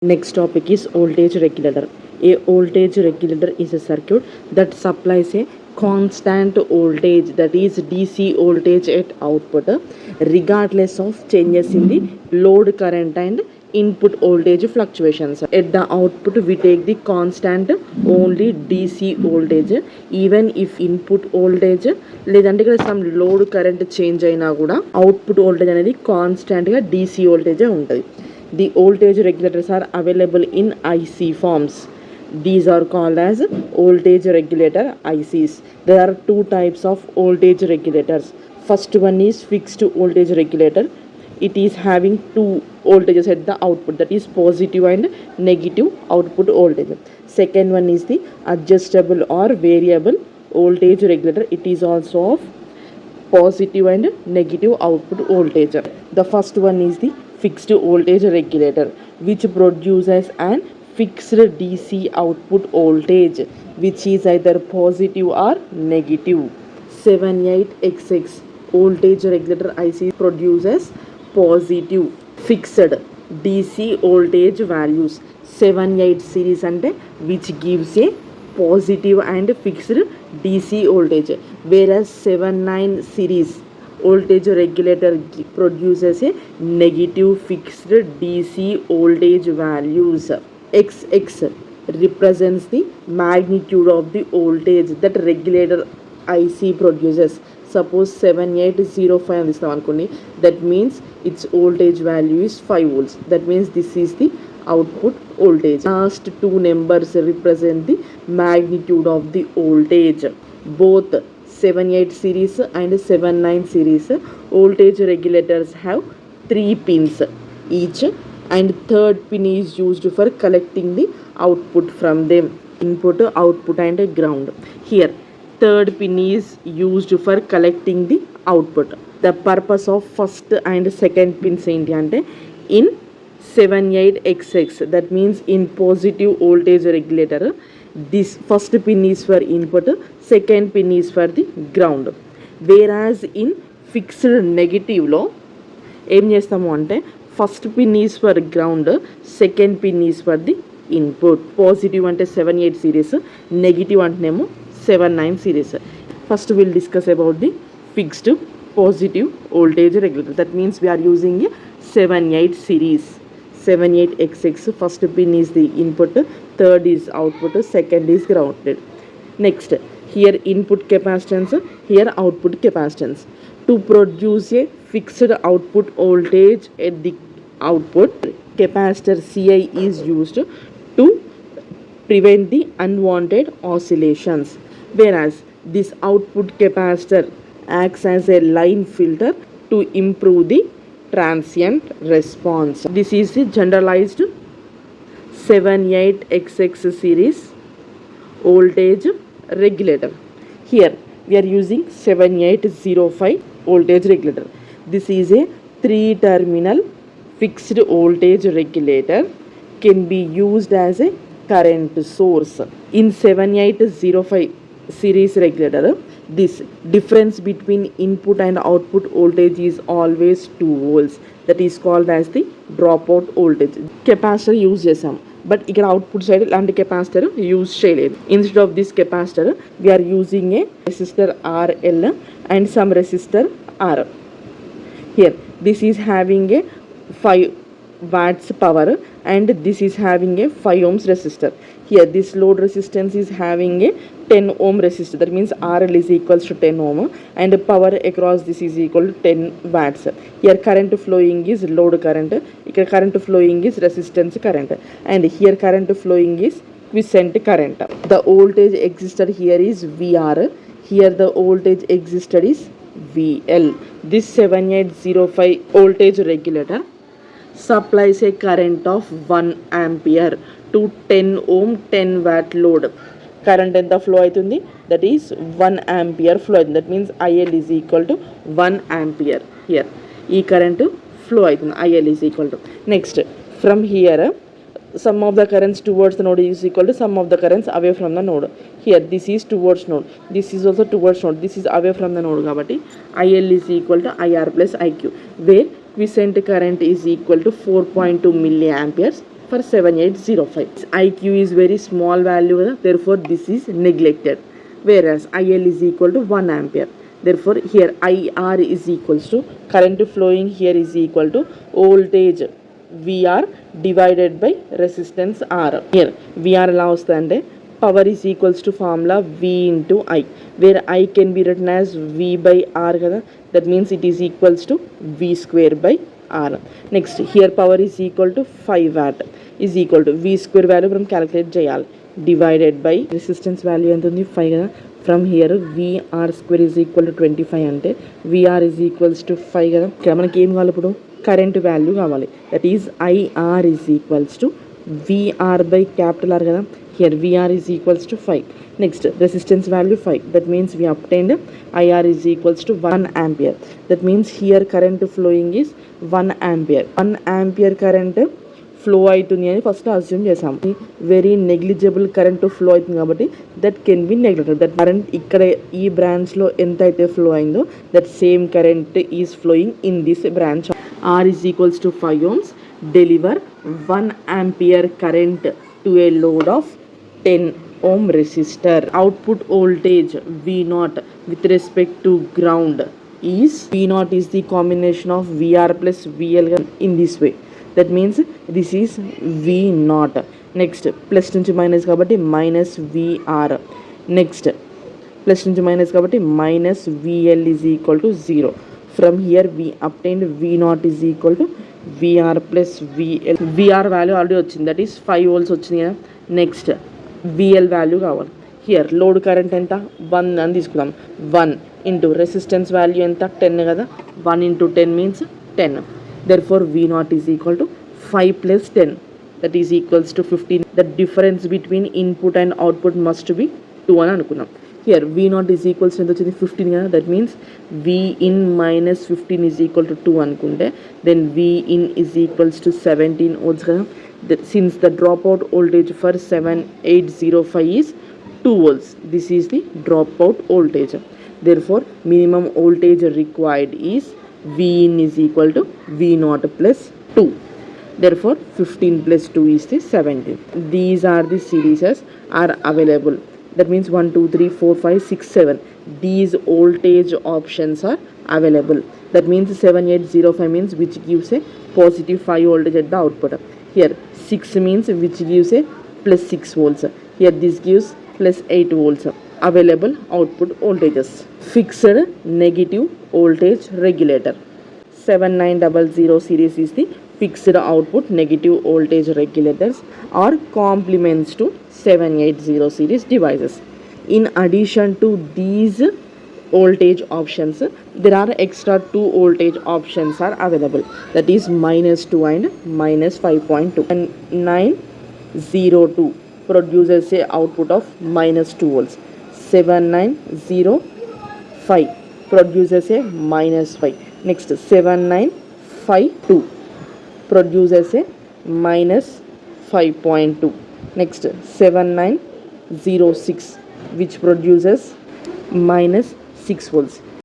Next topic is voltage regulator. A voltage regulator is a circuit that supplies a constant voltage, that is DC voltage at output, regardless of changes in the load current and input voltage fluctuations. At the output we take the constant only DC voltage, even if input voltage లేదంటే ఇక్కడ some load current change అయినా కూడా output voltage అనేది కాన్స్టాంట్గా DC వోల్టేజే ఉంటుంది. The voltage regulators are available in IC forms. These are called as voltage regulator ICs. There are two types of voltage regulators. First one is fixed voltage regulator. It is having two voltages at the output, that is positive and negative output voltage. Second one is the adjustable or variable voltage regulator. It is also of positive and negative output voltage. The first one is the fixed voltage regulator, which produces an fixed DC output voltage which is either positive or negative. 78XX voltage regulator IC produces positive fixed DC voltage values. 78 series ante which gives a positive and fixed DC voltage, whereas 79 series voltage regulator produces a negative fixed DC voltage values. XX represents the magnitude of the voltage that regulator IC produces. Suppose 7805 అని ఇస్తాం అనుకోండి, that means its voltage value is 5 volts. That means this is the output voltage. Last two numbers represent the magnitude of the voltage. Both 78 series and 79 series voltage regulators have 3 pins each, and third pin is used for collecting the output from them, input, output and ground. Here third pin is used for collecting the output. The purpose of first and second pins ఏంటి అంటే, in 78XX, that means in positive voltage regulator, this first pin is for input, second pin is for the ground. Whereas in fixed negative లో ఏం చేస్తాము అంటే, first pin is for ground, second pin is for the input. Positive అంటే 78 series, negative అంటేనేమో 79 series. First will discuss about the fixed positive voltage regulator. That means we are using 78 series. 78XX, first pin is the input, third is output, second is grounded. Next, here input capacitance, here output capacitance. To produce a fixed output voltage at the output, capacitor Ci is used to prevent the unwanted oscillations, whereas this output capacitor acts as a line filter to improve the transient response. This is the generalized 78XX series voltage regulator. Here we are using 7805 voltage regulator. This is a 3-terminal fixed voltage regulator, can be used as a current source. In 7805 series regulator, this difference between input and output voltage is always 2 volts. That is called as the dropout voltage. Capacitor use చేసాం, but ఇక్కడ output side ఇలాంటి capacitor use చేయలేదు. Instead of this capacitor we are using a resistor RL and some resistor R. Here this is having a 5 watts power and this is having a 5 ohms resistor. Here this load resistance is having a 10 ohm resistor. That means RL is equals to 10 ohm and power across this is equal to 10 watts. Here current flowing is load current, here current flowing is resistance current, and here current flowing is quiescent current. The voltage existed here is VR, here the voltage existed is VL. This 7805 voltage regulator supplies a current of 1 ampere to 10 ohm 10 watt load. Current ఎంత flow అవుతుంది, that is 1 ampere flow అవుతుంది. That means IL is equal to 1 ampere. Here ఈ current flow అవుతుంది, IL is equal to. Next from here some of the currents towards the node is equal to some of the currents away from the node. Here this is towards node, this is also towards node, this is away from the node, కాబట్టి IL is equal to IR plus IQ, where quiescent current is equal to 4.2 milliamperes for 7805. IQ is very small value, therefore this is neglected. Whereas IL is equal to 1 ampere. Therefore here IR is equals to current flowing here is equal to voltage VR divided by resistance R. Here VR allows the power is equals to formula V into I, where I can be written as V by R kada. That means it is equals to V square by R. Next here power is equal to 5 watt is equal to V square value from calculate jayal divided by resistance value ఎంత ఉంది 5 కదా. From here VR square is equal to 25 అంటే VR is equals to 5 కదా. ఇక్కడ మనకి ఏం కావాలి ఇప్పుడు కరెంట్ వాల్యూ కావాలి. That is IR is equals to VR by capital R కదా. Here VR is equals to 5. Next resistance value 5. That means we obtained IR is equals to 1 ampere. That means here current flowing is 1 ampere. 1 ampere current flow అవుతుంది అని first assume చేసాం. Very negligible current flow అవుతుంది కాబట్టి that can be neglected. That current ఇక్కడ ఈ బ్రాంచ్లో ఎంత అయితే ఫ్లో అయిందో that same current is flowing in this branch. R is equals to 5 ohms deliver 1 ampere current to a load of 10 ohm resistor. Output voltage V0 with respect to ground is V0 is the combination of VR plus VL in this way. That means this is V0. Next plus నుంచి minus కాబట్టి minus VR. Next plus నుంచి minus కాబట్టి minus VL is equal to 0. From here we obtained V0 is equal to VR plus VL. VR value already వచ్చింది, that is 5 volts వచ్చింది కదా. Next VL value కావాలి. Here load current ఎంత 1 అని తీసుకుందాం. 1 into resistance value ఎంత 10 కదా. 1 into 10 means 10. Therefore V0 is equal to 5 plus 10, that is equals to 15. The difference between input and output must be 2 అని అనుకున్నాం. Here V0 is equals to ఎంత వచ్చింది 15 కదా. That means V in minus 15 is equal to 2 అనుకుంటే then V in is equals to 17 volts కదా. Since the dropout voltage for 7805 is 2 volts, this is the dropout voltage. Therefore minimum voltage required is V in is equal to V0 plus 2. Therefore 15 plus 2 is the 17. These are the series are available. That means 1 2 3 4 5 6 7. These voltage options are available. That means 7805 means which gives a positive 5 voltage at the output. Here 6 means which gives a plus 6 volts. Here this gives plus 8 volts. Available output voltages. Fixed negative voltage regulator. 7900 series is the fixed output negative voltage regulators or complements to 780 series devices. In addition to these voltage options, there are extra 2 voltage options are available. That is minus 2 and minus 5.2. And 902 produces a output of minus 2 volts. 7905 produces a minus 5. Next 7952 produces a minus 5.2. Next 7906 which produces minus 6 volts.